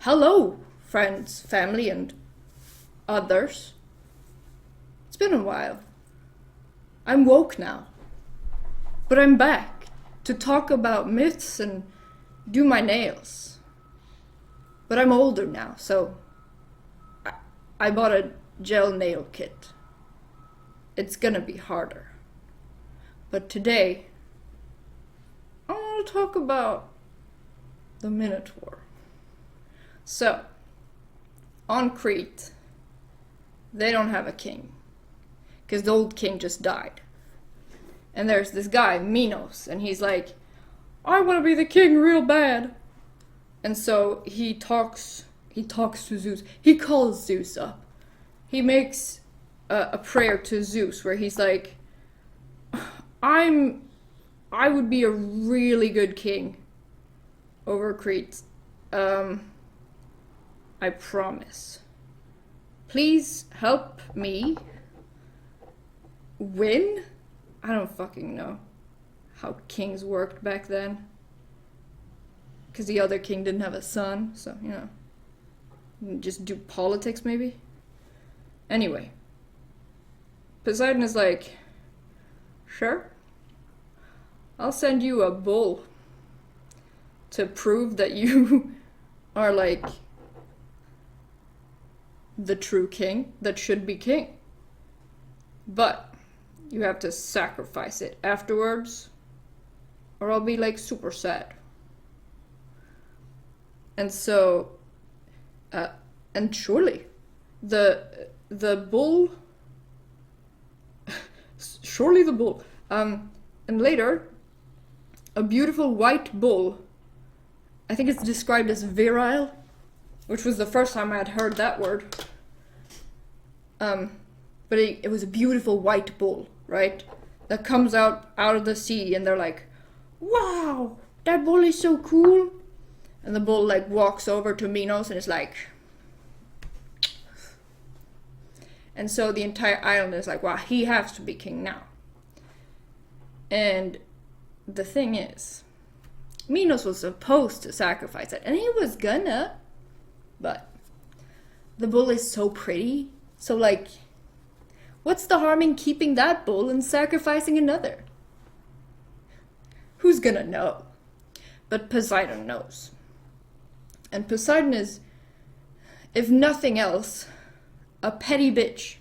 Hello, friends, family, and others. It's been a while. I'm woke now. But I'm back to talk about myths and do my nails. But I'm older now, so I bought a gel nail kit. It's gonna be harder. But today, I want to talk about the Minotaur. So, on Crete, they don't have a king, because the old king just died. And there's this guy, Minos, and he's like, I want to be the king real bad. And so he talks to Zeus. He calls Zeus up. He makes a prayer to Zeus where he's like, I would be a really good king over Crete. I promise. Please help me win? I don't fucking know how kings worked back then. Because the other king didn't have a son, so, just do politics maybe? Anyway. Poseidon is like, sure. I'll send you a bull to prove that you are like the true king that should be king. But you have to sacrifice it afterwards, or I'll be like super sad. And so, and surely, the bull, surely the bull, and later, a beautiful white bull, I think it's described as virile, which was the first time I had heard that word. But it was a beautiful white bull, right? That comes out of the sea, and they're like, wow, that bull is so cool. And the bull like walks over to Minos and is like, and so the entire island is like, wow, he has to be king now. And the thing is, Minos was supposed to sacrifice it, and he was gonna, but the bull is so pretty, so like, what's the harm in keeping that bull and sacrificing another? Who's gonna know? But Poseidon knows. And Poseidon is, if nothing else, a petty bitch.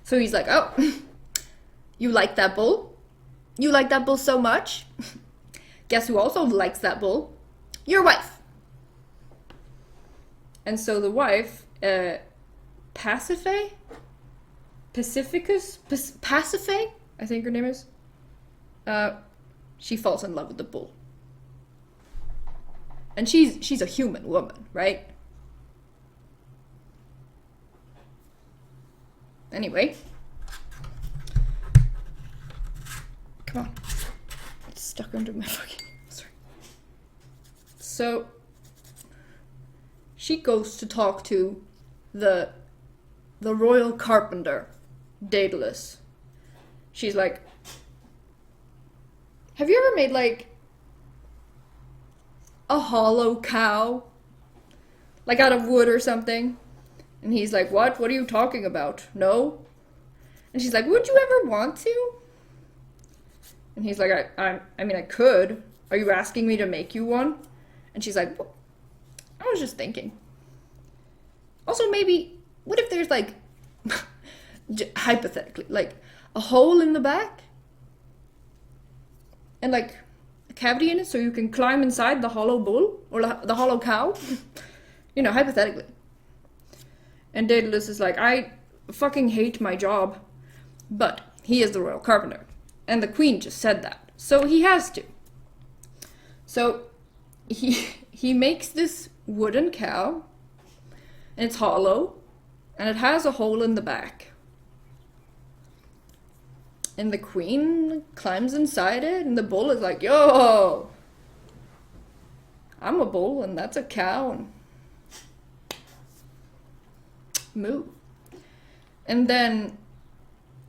So he's like, oh, you like that bull? You like that bull so much? Guess who also likes that bull? Your wife. And so the wife, Pasiphae, I think her name is, she falls in love with the bull. And she's a human woman, right? Anyway. Come on. It's stuck under my fucking... Sorry. So, she goes to talk to the royal carpenter, Daedalus. She's like, have you ever made like a hollow cow? Like out of wood or something? And he's like, what? What are you talking about? No? And she's like, would you ever want to? And he's like, I mean, I could. Are you asking me to make you one? And she's like, well, I was just thinking. Also, maybe, what if there's like, hypothetically, like a hole in the back? And like a cavity in it so you can climb inside the hollow bull? Or the hollow cow? Hypothetically. And Daedalus is like, I fucking hate my job. But he is the royal carpenter. And the queen just said that. So he has to. So he makes this wooden cow. And it's hollow. And it has a hole in the back. And the queen climbs inside it. And the bull is like, yo, I'm a bull and that's a cow. And moo. And then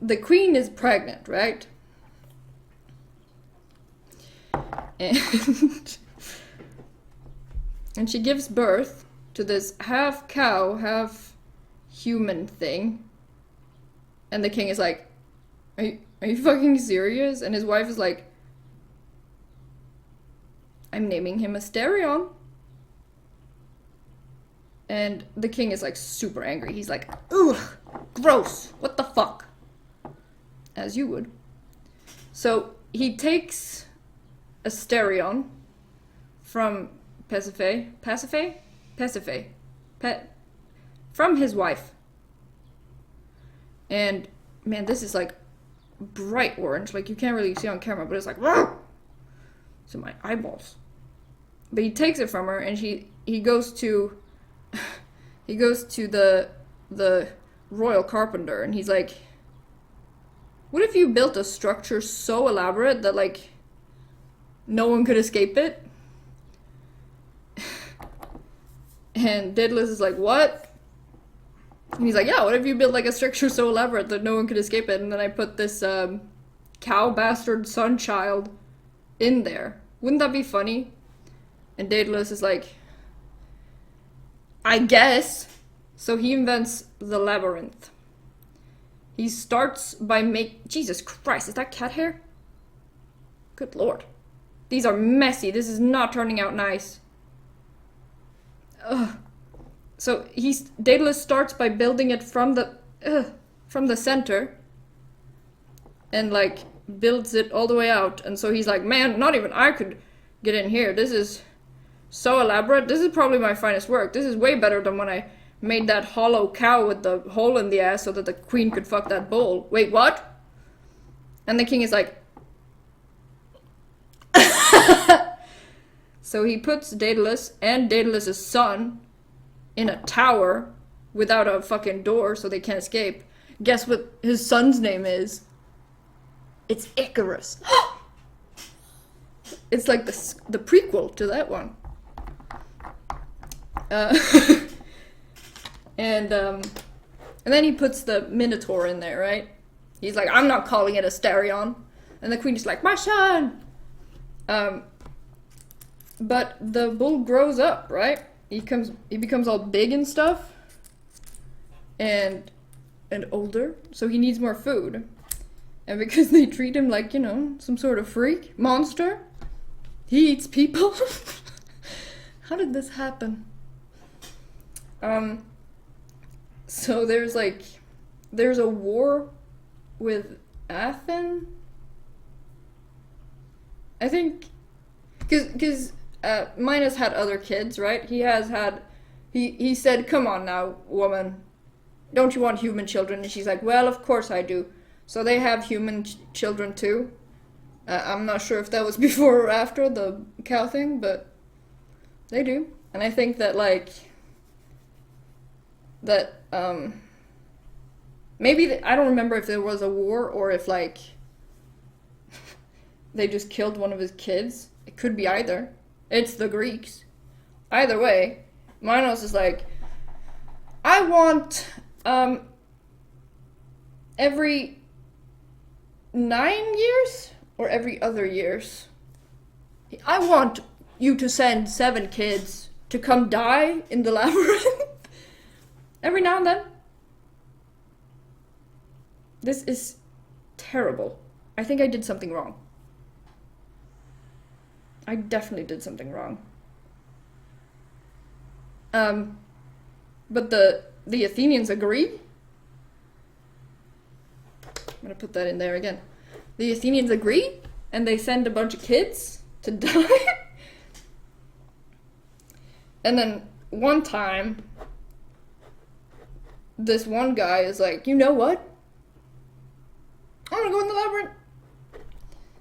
the queen is pregnant, right? And she gives birth to this half cow, half human thing. And the king is like, are you fucking serious? And his wife is like, I'm naming him Asterion. And the king is like super angry. He's like, ugh, gross, what the fuck? As you would. So he takes Asterion from Pasiphae, from his wife. And man, this is like bright orange, like you can't really see on camera, but it's like, so my eyeballs. But he takes it from her, and he goes to the royal carpenter, and he's like, what if you built a structure so elaborate that like no one could escape it? And Daedalus is like, what? And he's like, yeah, what if you built like a structure so elaborate that no one could escape it, and then I put this cow bastard son child in there? Wouldn't that be funny? And Daedalus is like, I guess. So he invents the labyrinth. He starts by Jesus Christ, is that cat hair? Good lord. These are messy. This is not turning out nice. Ugh. So Daedalus starts by building it from the center, and like builds it all the way out. And so he's like, man, not even I could get in here. This is so elaborate. This is probably my finest work. This is way better than when I made that hollow cow with the hole in the ass so that the queen could fuck that bull. Wait, what? And the king is like, so he puts Daedalus and Daedalus' son in a tower without a fucking door so they can't escape. Guess what his son's name is? It's Icarus. It's like the prequel to that one. And then he puts the Minotaur in there, right? He's like, I'm not calling it Asterion. And the queen is like, my son! But the bull grows up, right? He becomes all big and stuff. And older. So he needs more food. And because they treat him like, you know, some sort of freak, monster, he eats people. How did this happen? So there's a war with Athens. I think, because Minos had other kids, right? He said, come on now, woman, don't you want human children? And she's like, well, of course I do. So they have human children too. I'm not sure if that was before or after the cow thing, but they do. And I think that maybe I don't remember if there was a war or if they just killed one of his kids. It could be either. It's the Greeks. Either way, Minos is like, I want every 9 years or every other years, I want you to send 7 kids to come die in the labyrinth every now and then. This is terrible. I think I did something wrong. I definitely did something wrong. But the Athenians agree. I'm gonna put that in there again. The Athenians agree, and they send a bunch of kids to die. And then one time, this one guy is like, you know what? I'm gonna go in the labyrinth.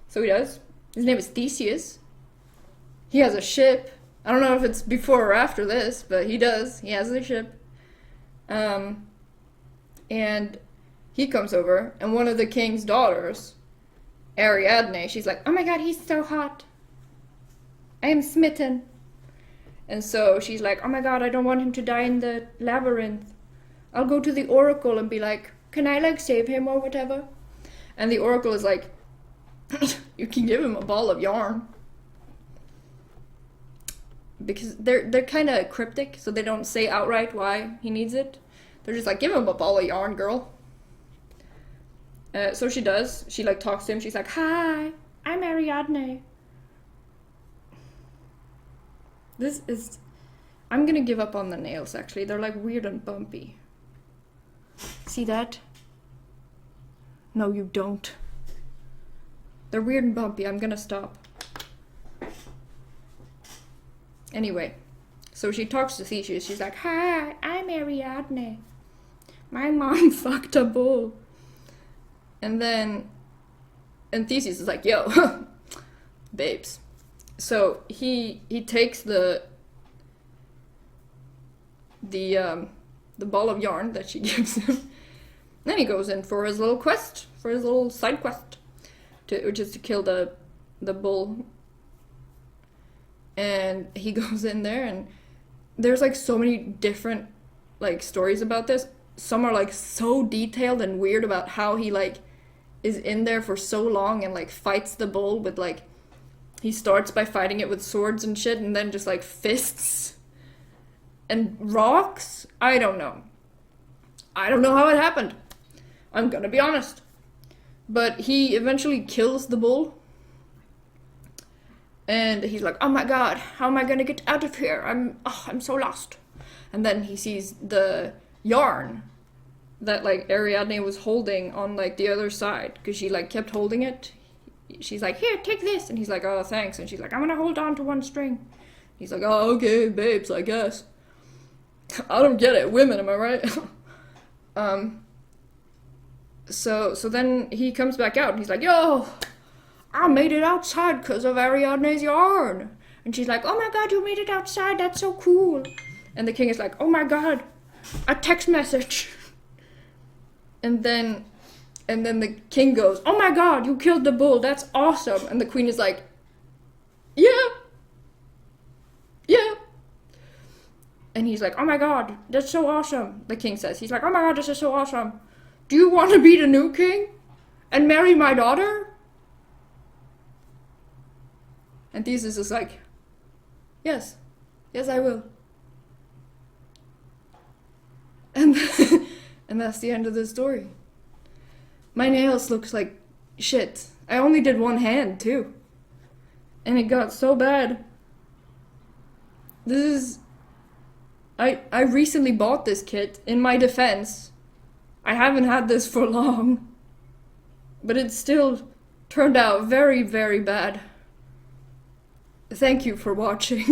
So he does. His name is Theseus. He has a ship. I don't know if it's before or after this, but he does. He has a ship. And he comes over, and one of the king's daughters, Ariadne, she's like, oh my god, he's so hot. I am smitten. And so she's like, oh my god, I don't want him to die in the labyrinth. I'll go to the oracle and be like, can I save him or whatever? And the oracle is like, you can give him a ball of yarn. because they're kind of cryptic, so they don't say outright why he needs it. They're just like, give him a ball of yarn, girl. So she does. She like talks to him. She's like, hi, I'm Ariadne. This is... I'm gonna give up on the nails, actually. They're like weird and bumpy. See that? No, you don't. They're weird and bumpy. I'm gonna stop. Anyway, so she talks to Theseus. She's like, hi, I'm Ariadne. My mom fucked a bull. And Theseus is like, yo, babes. So he takes the ball of yarn that she gives him. Then he goes in for his little quest, for his little side quest, which is to kill the bull. And he goes in there, and there's like so many different like stories about this. Some are like so detailed and weird about how he like is in there for so long and like fights the bull with like, he starts by fighting it with swords and shit, and then just like fists and rocks. I don't know how it happened. I'm gonna be honest. But he eventually kills the bull. And he's like, oh my god, how am I gonna get out of here? I'm so lost. And then he sees the yarn that like Ariadne was holding on like the other side, because she like kept holding it. She's like, here, take this. And he's like, oh, thanks. And she's like, I'm gonna hold on to one string. He's like, oh, okay, babes, I guess. I don't get it. Women, am I right? So then he comes back out and he's like, yo, I made it outside because of Ariadne's yarn. And she's like, oh my god, you made it outside. That's so cool. And the king is like, oh my god, a text message. And then the king goes, oh my god, you killed the bull. That's awesome. And the queen is like, yeah. And he's like, oh my god, that's so awesome. The king says, he's like, oh my god, this is so awesome. Do you want to be the new king and marry my daughter? And Theseus is like, yes, I will. And that's the end of the story. My nails looks like shit. I only did one hand too. And it got so bad. I recently bought this kit. In my defense, I haven't had this for long. But it still turned out very, very bad. Thank you for watching.